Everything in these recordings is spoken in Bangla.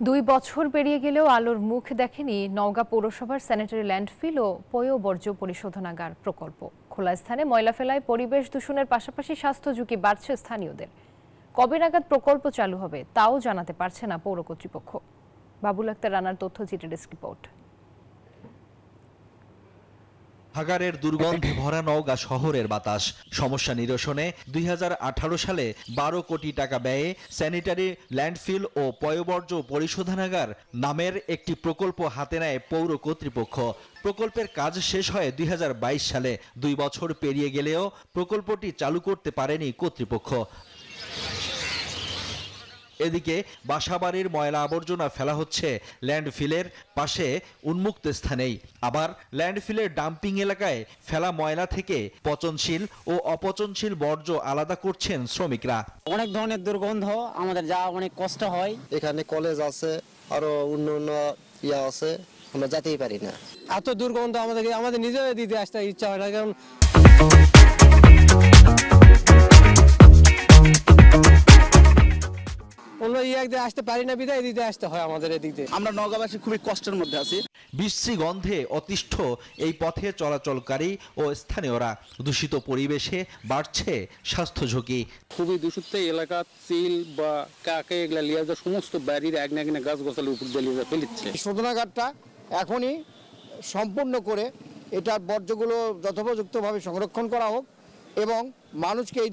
2 বছর পেরিয়ে গেলেও আলোর মুখ দেখেনি নওগাঁ পৌরসভার স্যানিটারি ল্যান্ডফিল ও পয়ঃবর্জ্য পরিশোধনাগার প্রকল্প। খোলা স্থানে ময়লা ফেলায় পরিবেশ দূষণের পাশাপাশি স্বাস্থ্য ঝুঁকি বাড়ছে স্থানীয়দের। কবে নাগাদ প্রকল্প চালু হবে তাও জানাতে পারছে না পৌর কর্তৃপক্ষ। বাবুল আক্তার রানার তথ্য, জিটি ডেস্ক রিপোর্ট। হাগারের দুর্গন্ধে ভরা নওগাঁ শহরের বাতাস। সমস্যা নিরসনে 2018 সালে 12 কোটি টাকা ব্যয়ে স্যানিটারি ল্যান্ডফিল ও পয়ঃবর্জ্য পরিশোধনাগার নামের একটি প্রকল্প হাতে নেয় পৌর কর্তৃপক্ষ। প্রকল্পের কাজ শেষ হয় 2022 সালে। 2 বছর পেরিয়ে গেলেও প্রকল্পটি চালু করতে পারেনি কর্তৃপক্ষ। এদিকে বাসাবাড়ির ময়লা আবর্জনা ফেলা হচ্ছে ল্যান্ডফিলের পাশে উন্মুক্ত স্থানেই। আবার ল্যান্ডফিলের ডাম্পিং এলাকায় ফেলা ময়লা থেকে পচনশীল ও অপচনশীল বর্জ্য আলাদা করছেন শ্রমিকরা। অনেক ধরনের দুর্গন্ধ, আমাদের যা অনেক কষ্ট হয়। এখানে কলেজ আছে, আরো অন্য ইয়া আছে, আমরা যেতেই পারি না। এত দুর্গন্ধ আমাদের নিজেদের দিতে আসতে ইচ্ছা হয় না, কারণ আসতে পারি না, বিদায় দিতে আসতে হয় আমাদের এদিক দিয়ে। আমরা নওগাঁবাসী খুবই কষ্টের মধ্যে আছি। বিশ্রী গন্ধে অতিষ্ঠ এই পথে চলাচলকারী ও স্থানীয়রা। দূষিত পরিবেশে বাড়ছে স্বাস্থ্য ঝুঁকি। খুবই দূষিত এলাকা, চিল বা কাকে এগুলা লিয়ে সমস্ত বাড়ির একনা গাছ গোছালের উপর দিয়ে ফেলিচ্ছে। শোধনাগারটা এখনই সম্পূর্ণ করে এটার বর্জ্যগুলো যথোপযুক্তভাবে সংরক্ষণ করা হোক এবং মানুষকে এই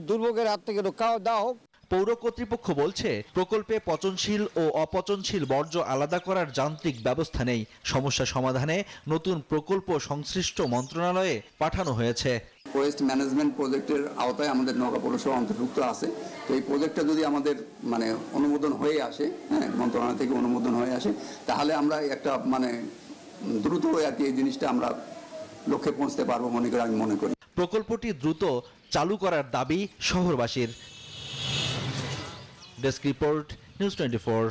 দুর্ভোগের হাত থেকে রক্ষা দেওয়া হোক। পৌর কর্তৃপক্ষ বলছে, প্রকল্পে পচনশীল ও অপচনশীল বর্জ্য আলাদা করার যান্ত্রিক ব্যবস্থা নেই। সমস্যা সমাধানে নতুন প্রকল্প সংশ্লিষ্ট মন্ত্রণালয়ে পাঠানো হয়েছে। ওয়েস্ট ম্যানেজমেন্ট প্রজেক্টের আওতায় আমাদের নওগাঁ পৌরসভা অন্তর্ভুক্ত আছে। তো এই প্রজেক্টটা যদি আমাদের অনুমোদন হয়ে আসে, হ্যাঁ, মন্ত্রণালয় থেকে অনুমোদন হয়ে আসে, তাহলে আমরা একটা দ্রুত আর কি এই জিনিসটা আমরা লক্ষ্যে পৌঁছতে পারবো মনে করে আমি মনে করি। প্রকল্পটি দ্রুত চালু করার দাবি শহরবাসীর। Desk report, news 24।